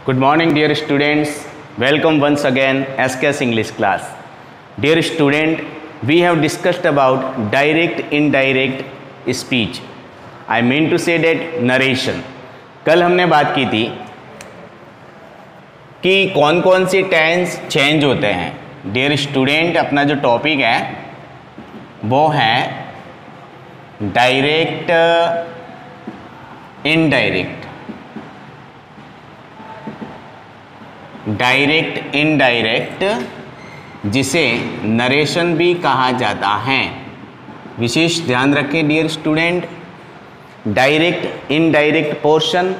Good morning, dear students. Welcome once again SKS English class. Dear student, we have discussed about direct, indirect speech. I mean to say that narration. कल हमने बात की थी कि कौन कौन से टेंस चेंज होते हैं. डियर स्टूडेंट, अपना जो टॉपिक है वो है डायरेक्ट, इनडायरेक्ट. डायरेक्ट, इनडायरेक्ट, जिसे नरेशन भी कहा जाता है. विशेष ध्यान रखें dear student, direct indirect portion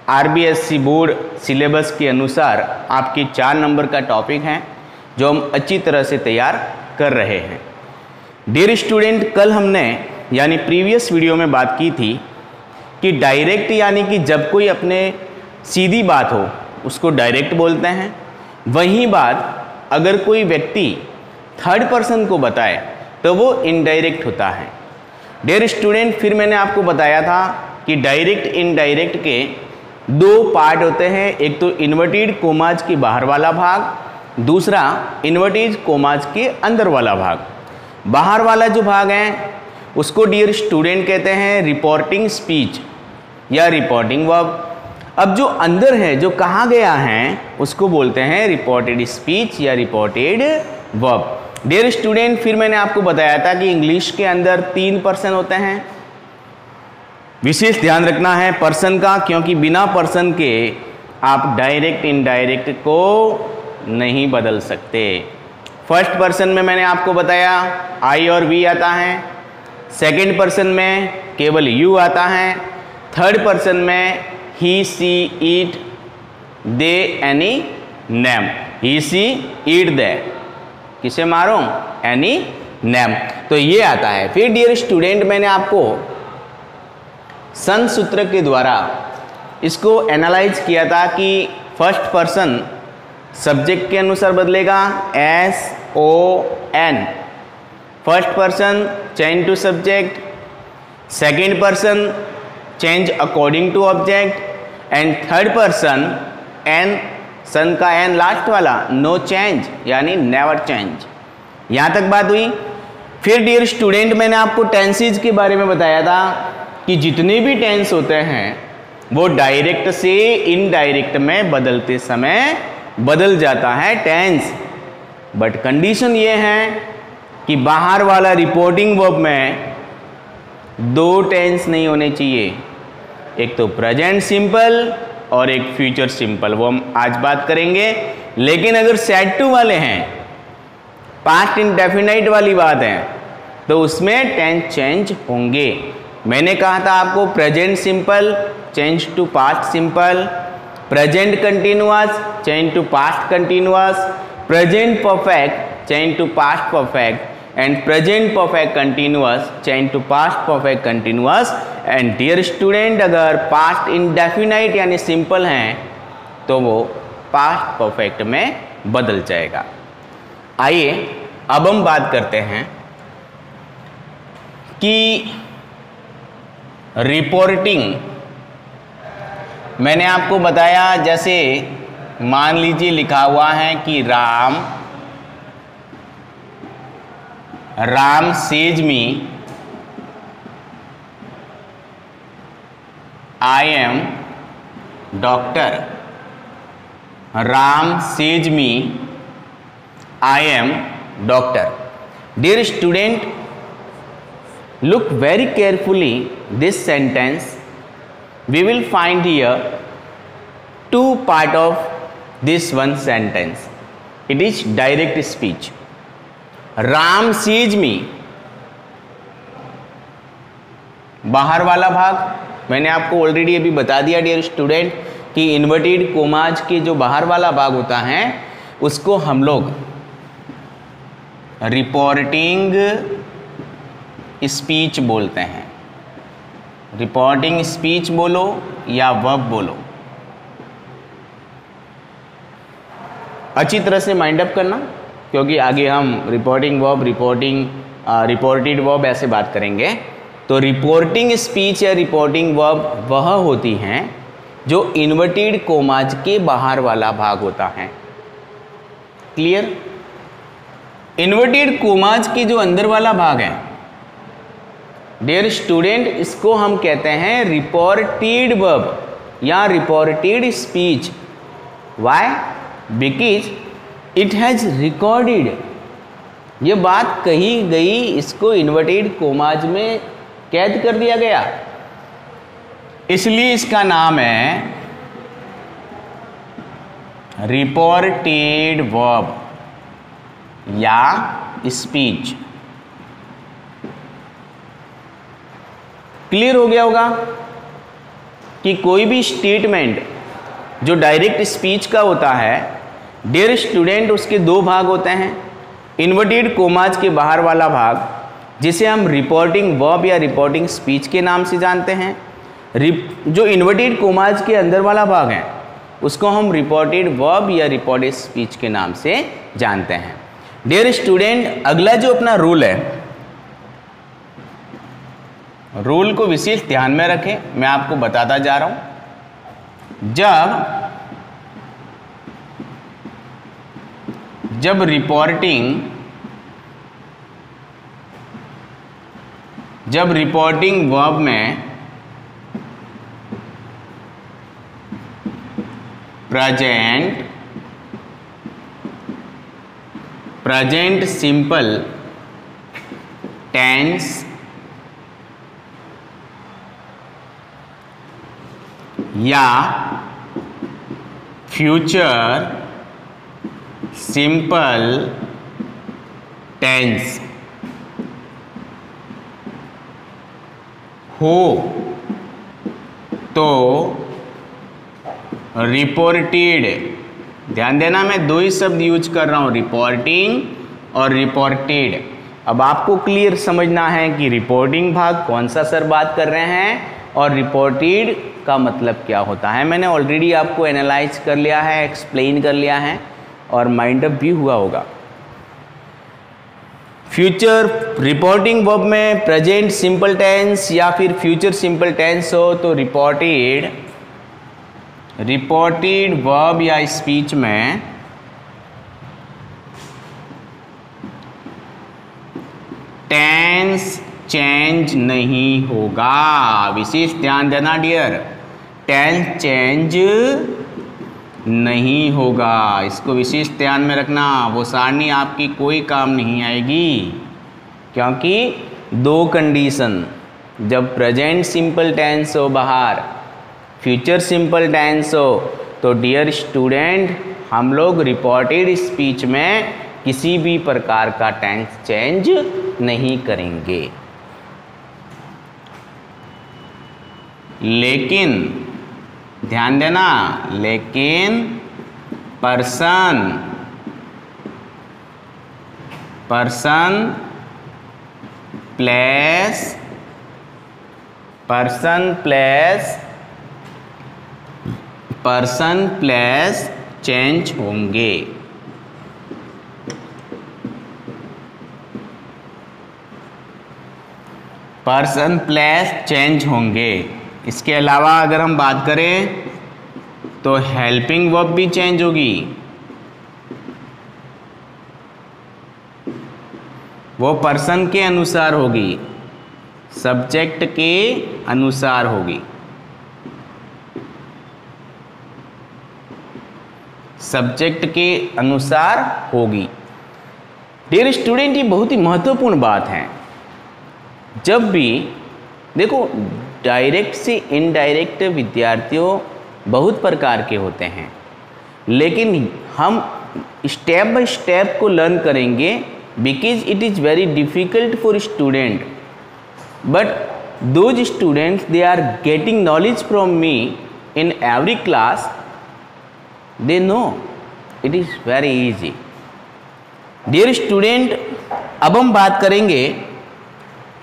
RBSC board syllabus के अनुसार आपके 4 नंबर का टॉपिक है जो हम अच्छी तरह से तैयार कर रहे हैं. डियर स्टूडेंट, कल हमने यानी प्रीवियस वीडियो में बात की थी कि डायरेक्ट यानी कि जब कोई अपने सीधी बात हो उसको डायरेक्ट बोलते हैं. वही बात अगर कोई व्यक्ति थर्ड पर्सन को बताए तो वो इनडायरेक्ट होता है. डियर स्टूडेंट, फिर मैंने आपको बताया था कि डायरेक्ट इनडायरेक्ट के 2 पार्ट होते हैं. एक तो इन्वर्टेड कोमाज के बाहर वाला भाग, दूसरा इन्वर्टेड कोमाज के अंदर वाला भाग. बाहर वाला जो भाग है उसको डियर स्टूडेंट कहते हैं रिपोर्टिंग स्पीच या रिपोर्टिंग वर्ब. अब जो अंदर है, जो कहा गया है, उसको बोलते हैं रिपोर्टेड स्पीच या रिपोर्टेड वर्ब. डियर स्टूडेंट, फिर मैंने आपको बताया था कि इंग्लिश के अंदर 3 पर्सन होते हैं. विशेष ध्यान रखना है पर्सन का, क्योंकि बिना पर्सन के आप डायरेक्ट इनडायरेक्ट को नहीं बदल सकते. फर्स्ट पर्सन में मैंने आपको बताया आई और वी आता है. सेकंड पर्सन में केवल यू आता है. थर्ड पर्सन में ही, सी, ईट, दे, एनी, नेम. ही, सी, ईट, दे, किसे मारूं? Any, name. तो ये आता है. फिर डियर स्टूडेंट, मैंने आपको सन सूत्र के द्वारा इसको एनालाइज किया था कि फर्स्ट पर्सन सब्जेक्ट के अनुसार बदलेगा, S O N. First person change to subject, second person change according to object, and third person N, son का एन लास्ट वाला, नो चेंज यानी नेवर चेंज. यहाँ तक बात हुई. फिर डियर स्टूडेंट, मैंने आपको टेंसेज के बारे में बताया था कि जितने भी टेंस होते हैं वो डायरेक्ट से इनडायरेक्ट में बदलते समय बदल जाता है टेंस. बट कंडीशन ये है कि बाहर वाला रिपोर्टिंग वर्ब में 2 टेंस नहीं होने चाहिए. एक तो प्रेजेंट सिंपल और एक फ्यूचर सिंपल, वो हम आज बात करेंगे. लेकिन अगर सेड टू वाले हैं, पास्ट इंडेफिनाइट वाली बात है, तो उसमें टेंस चेंज होंगे. मैंने कहा था आपको present simple change to past simple, present continuous change to past continuous, present perfect change to past perfect, and present perfect continuous change to past perfect continuous. and dear student, अगर past indefinite यानी simple हैं तो वो past perfect में बदल जाएगा. आइए अब हम बात करते हैं कि रिपोर्टिंग. मैंने आपको बताया, जैसे मान लीजिए लिखा हुआ है कि Ram says me I am doctor. Ram says me I am doctor. Dear student, look very carefully this sentence. We will find here 2 part of this one sentence. It is direct speech. Ram seize me, बाहर वाला भाग मैंने आपको already अभी बता दिया dear student कि inverted commas के जो बाहर वाला भाग होता है उसको हम लोग रिपोर्टिंग स्पीच बोलते हैं. रिपोर्टिंग स्पीच बोलो या वर्ब बोलो, अच्छी तरह से माइंड अप करना, क्योंकि आगे हम रिपोर्टिंग वर्ब, रिपोर्टेड वर्ब ऐसे बात करेंगे. तो रिपोर्टिंग स्पीच या रिपोर्टिंग वर्ब वह होती हैं जो इन्वर्टेड कोमाज के बाहर वाला भाग होता है। क्लियर? इन्वर्टेड कोमाज के जो अंदर वाला भाग है डियर स्टूडेंट, इसको हम कहते हैं रिपोर्टेड वर्ब या reported speech. Why? Because it has recorded, ये बात कही गई, इसको इन्वर्टेड कोमाज में कैद कर दिया गया, इसलिए इसका नाम है रिपोर्टेड वर्ब या स्पीच। क्लियर हो गया होगा कि कोई भी स्टेटमेंट जो डायरेक्ट स्पीच का होता है डियर स्टूडेंट, उसके दो भाग होते हैं। इन्वर्टेड कोमाज के बाहर वाला भाग जिसे हम रिपोर्टिंग वर्ब या रिपोर्टिंग स्पीच के नाम से जानते हैं। जो इन्वर्टेड कोमाज के अंदर वाला भाग है उसको हम रिपोर्टेड वर्ब या रिपोर्टेड स्पीच के नाम से जानते हैं। डियर स्टूडेंट, अगला जो अपना रूल है, रूल को विशेष ध्यान में रखें, मैं आपको बताता जा रहा हूं। जब रिपोर्टिंग वर्ब में प्रेजेंट सिंपल टेंस या फ्यूचर सिंपल टेंस हो तो रिपोर्टेड, ध्यान देना मैं दो ही शब्द यूज कर रहा हूं, रिपोर्टिंग और रिपोर्टेड। अब आपको क्लियर समझना है कि रिपोर्टिंग भाग कौन सा सर बात कर रहे हैं और रिपोर्टेड का मतलब क्या होता है। मैंने ऑलरेडी आपको एनालाइज कर लिया है, एक्सप्लेन कर लिया है और माइंड अप भी हुआ होगा। फ्यूचर रिपोर्टिंग वर्ब में प्रेजेंट सिंपल टेंस या फिर फ्यूचर सिंपल टेंस हो तो रिपोर्टेड वर्ब या स्पीच में टेंस चेंज नहीं होगा। विशेष ध्यान देना डियर, टेंस चेंज नहीं होगा, इसको विशेष ध्यान में रखना। वो सारणी आपकी कोई काम नहीं आएगी, क्योंकि दो कंडीशन, जब प्रेजेंट सिंपल टेंस हो बाहर, फ्यूचर सिंपल टेंस हो, तो डियर स्टूडेंट हम लोग रिपोर्टेड स्पीच में किसी भी प्रकार का टेंस चेंज नहीं करेंगे। लेकिन ध्यान देना, लेकिन पर्सन प्लेस चेंज होंगे। पर्सन प्लेस चेंज होंगे। इसके अलावा अगर हम बात करें तो हेल्पिंग वर्ब भी चेंज होगी, वो पर्सन के अनुसार होगी, सब्जेक्ट के अनुसार होगी। सब्जेक्ट के अनुसार होगी। डियर स्टूडेंट, ये बहुत ही महत्वपूर्ण बात है। जब भी देखो, डायरेक्ट से इनडायरेक्ट विद्यार्थियों बहुत प्रकार के होते हैं, लेकिन हम स्टेप बाय स्टेप को लर्न करेंगे, because it is very difficult for student, but those students they are getting knowledge from me in every class, they know it is very easy. Dear student, अब हम बात करेंगे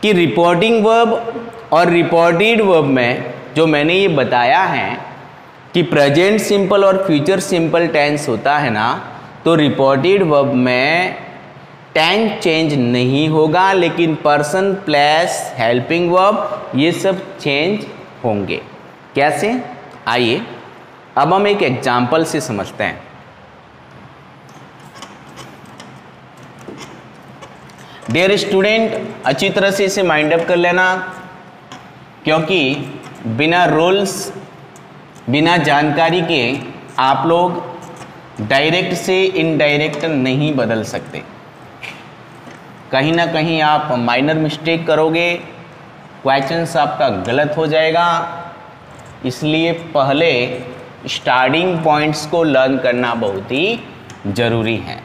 कि reporting verb और reported verb में जो मैंने ये बताया है कि प्रेजेंट सिंपल और फ्यूचर सिंपल टेंस होता है ना, तो रिपोर्टेड वर्ब में टेंस चेंज नहीं होगा, लेकिन पर्सन प्लेस हेल्पिंग वर्ब ये सब चेंज होंगे। कैसे? आइए अब हम एक एग्जाम्पल से समझते हैं। डियर स्टूडेंट, अच्छी तरह से इसे माइंड अप कर लेना, क्योंकि बिना रूल्स बिना जानकारी के आप लोग डायरेक्ट से इनडायरेक्ट नहीं बदल सकते। कहीं ना कहीं आप माइनर मिस्टेक करोगे, क्वेश्चंस आपका गलत हो जाएगा। इसलिए पहले स्टार्टिंग पॉइंट्स को लर्न करना बहुत ही जरूरी है।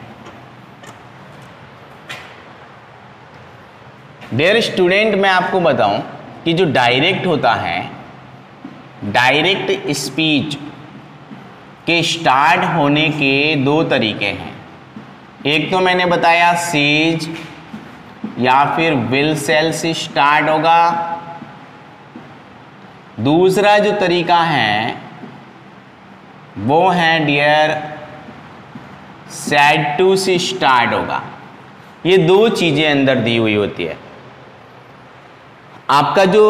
डियर स्टूडेंट, मैं आपको बताऊं कि जो डायरेक्ट होता है, डायरेक्ट स्पीच के स्टार्ट होने के दो तरीके हैं। एक तो मैंने बताया सेज या फिर विल सेल से स्टार्ट होगा। दूसरा जो तरीका है वो है डियर सैड टू से स्टार्ट होगा। ये दो चीजें अंदर दी हुई होती है। आपका जो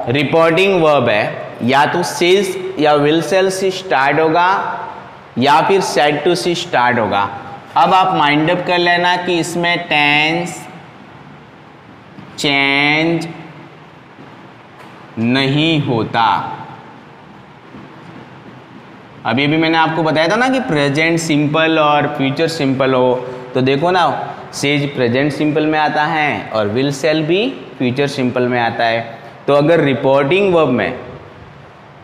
रिपोर्टिंग वर्ब है या तो सेज या विल सेल से स्टार्ट होगा या फिर सैड टू से स्टार्ट होगा। अब आप माइंड अप कर लेना कि इसमें टेंस चेंज नहीं होता। अभी भी मैंने आपको बताया था ना कि प्रेजेंट सिंपल और फ्यूचर सिंपल हो, तो देखो ना, सेज प्रेजेंट सिंपल में आता है और विल सेल भी फ्यूचर सिंपल में आता है। तो अगर रिपोर्टिंग वर्ब में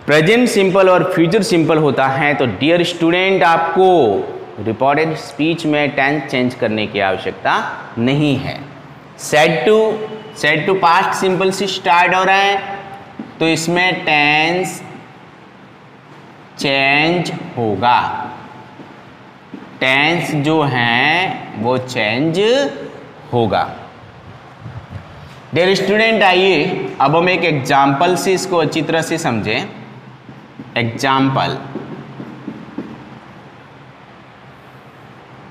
प्रेजेंट सिंपल और फ्यूचर सिंपल होता है तो डियर स्टूडेंट आपको रिपोर्टेड स्पीच में टेंस चेंज करने की आवश्यकता नहीं है। सेड टू पास्ट सिंपल से स्टार्ट हो रहा है तो इसमें टेंस चेंज होगा। टेंस जो है वो चेंज होगा। डियर स्टूडेंट, आइए अब हम एक एग्जाम्पल से इसको अच्छी तरह से समझें। एग्जाम्पल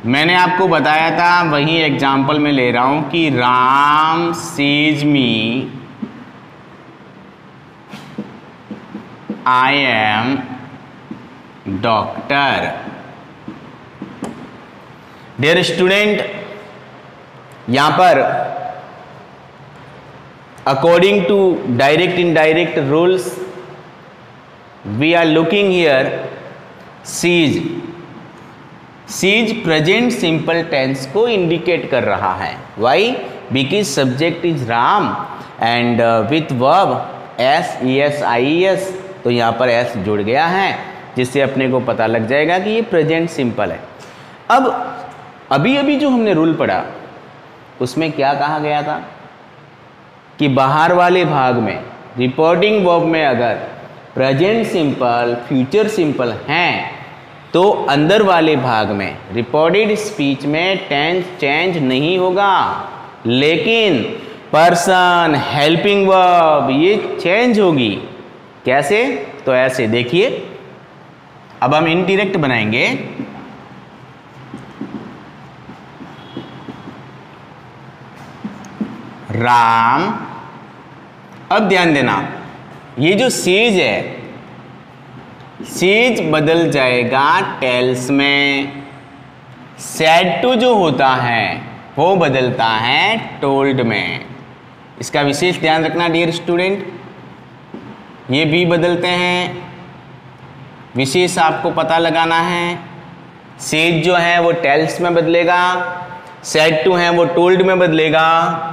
मैंने आपको बताया था, वही एग्जाम्पल में ले रहा हूं कि Ram says me I am doctor. Dear student, यहां पर according to direct indirect rules we are looking here says. Says present simple tense को इंडिकेट कर रहा है। Why? Because subject is Ram and with verb S E S I E S, तो यहाँ पर S जुड़ गया है जिससे अपने को पता लग जाएगा कि ये प्रेजेंट सिंपल है। अब अभी अभी जो हमने रूल पढ़ा उसमें क्या कहा गया था कि बाहर वाले भाग में रिपोर्टिंग वर्ब में अगर प्रेजेंट सिंपल फ्यूचर सिंपल हैं तो अंदर वाले भाग में रिपोर्टेड स्पीच में टेंस चेंज नहीं होगा, लेकिन पर्सन हेल्पिंग वर्ब ये चेंज होगी। कैसे? तो ऐसे देखिए, अब हम इनडायरेक्ट बनाएंगे। राम, अब ध्यान देना, ये जो सेज है, सेज बदल जाएगा टेल्स में। सैड टू जो होता है वो बदलता है टोल्ड में। इसका विशेष ध्यान रखना डियर स्टूडेंट, ये भी बदलते हैं, विशेष आपको पता लगाना है। सेज जो है वो टेल्स में बदलेगा, सैड टू है वो टोल्ड में बदलेगा,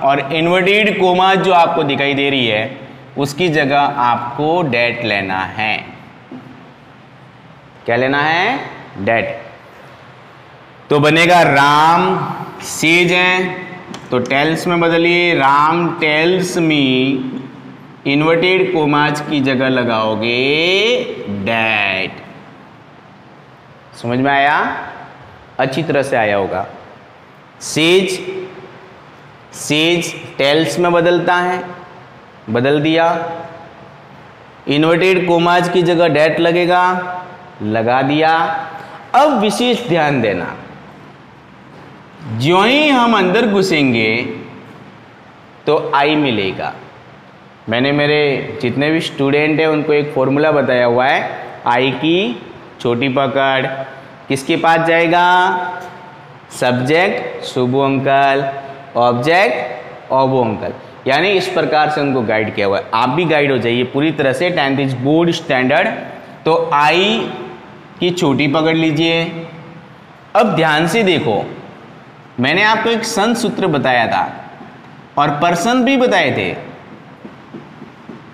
और इन्वर्टेड कोमा जो आपको दिखाई दे रही है उसकी जगह आपको डेट लेना है। क्या लेना है? डेट। तो बनेगा राम सेज है तो टेल्स में बदलिए, राम टेल्स मी, इन्वर्टेड कोमाज की जगह लगाओगे डेट। समझ में आया? अच्छी तरह से आया होगा। सेज, सेज टेल्स में बदलता है, बदल दिया, इन्वर्टेड कोमाज की जगह डेट लगेगा, लगा दिया। अब विशेष ध्यान देना, ज्यों ही हम अंदर घुसेंगे तो आई मिलेगा। मैंने मेरे जितने भी स्टूडेंट हैं उनको एक फॉर्मूला बताया हुआ है, आई की छोटी पकड़ किसके पास जाएगा, subject Shubhu uncle, object ओबो uncle, यानी इस प्रकार से उनको गाइड किया हुआ है। आप भी गाइड हो जाइए पूरी तरह से 10th बोर्ड स्टैंडर्ड। तो आई की छोटी पकड़ लीजिए। अब ध्यान से देखो, मैंने आपको एक संध सूत्र बताया था और पर्सन भी बताए थे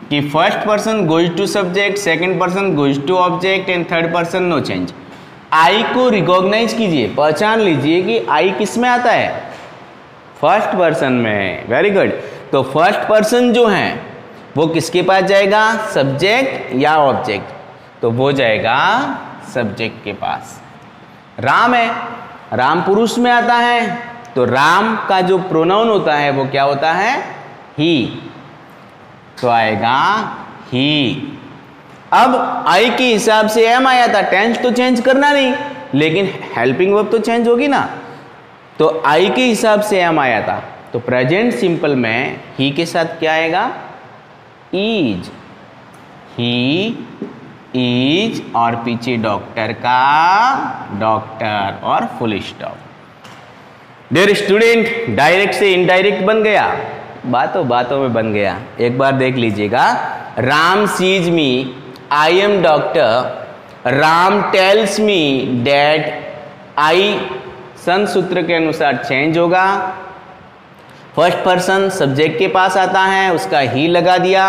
कि first person goes to subject, second person goes to object and third person no change. I को रिकॉग्नाइज कीजिए, पहचान लीजिए कि आई किस में आता है, फर्स्ट पर्सन में। Very good. तो फर्स्ट पर्सन जो है वो किसके पास जाएगा, सब्जेक्ट या ऑब्जेक्ट, तो वो जाएगा सब्जेक्ट के पास। राम है, राम पुरुष में आता है, तो राम का जो प्रोनाउन होता है वो क्या होता है, ही, तो आएगा ही। अब आई के हिसाब से एम आया था, टेंस तो चेंज करना नहीं, लेकिन हेल्पिंग वर्ब तो चेंज होगी ना, तो आई के हिसाब से एम आया था, तो प्रेजेंट सिंपल में ही के साथ क्या आएगा, इज, ही इज और पीछे डॉक्टर का डॉक्टर और full stop. Dear student, direct से इनडायरेक्ट बन गया, बातों बातों में बन गया। एक बार देख लीजिएगा, Ram seize me, I am doctor, Ram tells me that, I संध सूत्र के अनुसार चेंज होगा, फर्स्ट पर्सन सब्जेक्ट के पास आता है, उसका ही लगा दिया,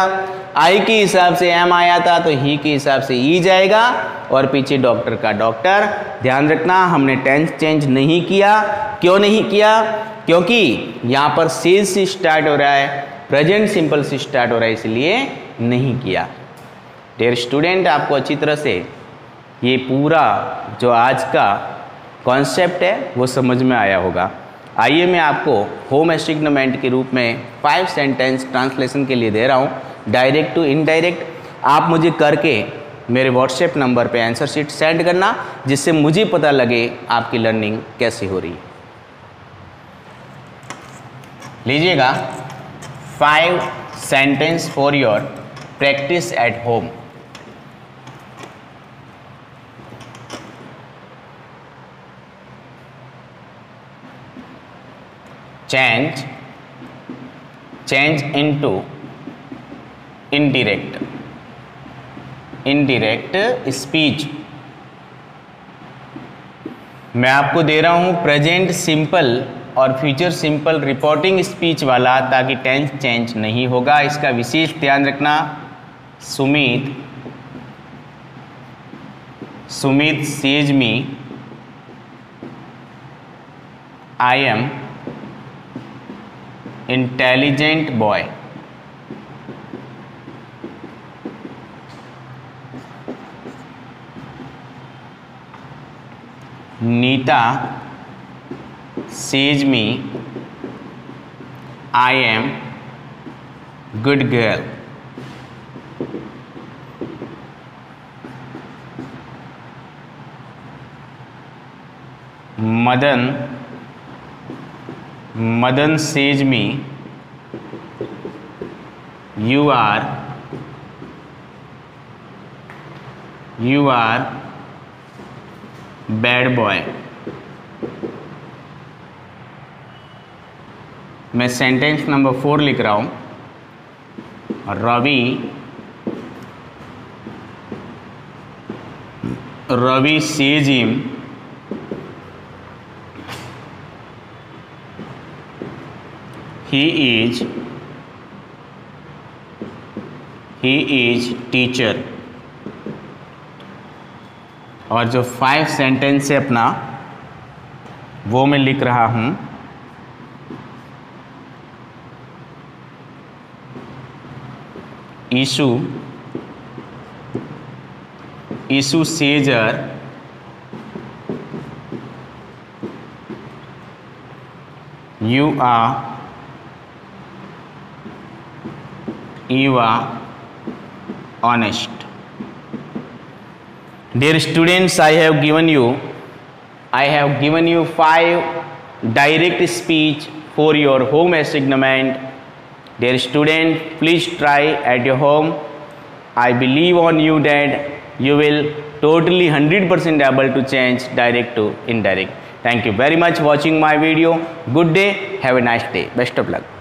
आई के हिसाब से एम आया था तो ही के हिसाब से ई जाएगा और पीछे डॉक्टर का डॉक्टर। ध्यान रखना, हमने टेंस चेंज नहीं किया। क्यों नहीं किया, क्योंकि यहाँ पर सेज से स्टार्ट हो रहा है, प्रेजेंट सिंपल से स्टार्ट हो रहा है, इसलिए नहीं किया। डियर स्टूडेंट, आपको अच्छी तरह से ये पूरा जो आज का कॉन्सेप्ट है वो समझ में आया होगा। आइए मैं आपको होम असाइनमेंट के रूप में 5 सेंटेंस ट्रांसलेशन के लिए दे रहा हूँ, डायरेक्ट टू इनडायरेक्ट। आप मुझे करके मेरे व्हाट्सएप नंबर पे आंसर शीट सेंड करना, जिससे मुझे पता लगे आपकी लर्निंग कैसी हो रही है। लीजिएगा 5 sentence for your practice at home. change into indirect speech। मैं आपको दे रहा हूं प्रेजेंट सिंपल और फ्यूचर सिंपल रिपोर्टिंग स्पीच वाला, ताकि टेंस चेंज नहीं होगा, इसका विशेष ध्यान रखना। Sumit says me, I am intelligent boy. Nita says me, I am good girl. Madan says me, you are bad boy। मैं सेंटेंस नंबर 4 लिख रहा हूं। Ravi says him, he is teacher. और जो 5 सेंटेंस है अपना, वो मैं लिख रहा हूं। Ishu says her, you are honest। Dear students, I have given you 5 direct speech for your home assignment, Dear student, please try at your home. I believe on you that you will totally 100% able to change direct to indirect. Thank you very much watching my video. Good day. Have a nice day. Best of luck.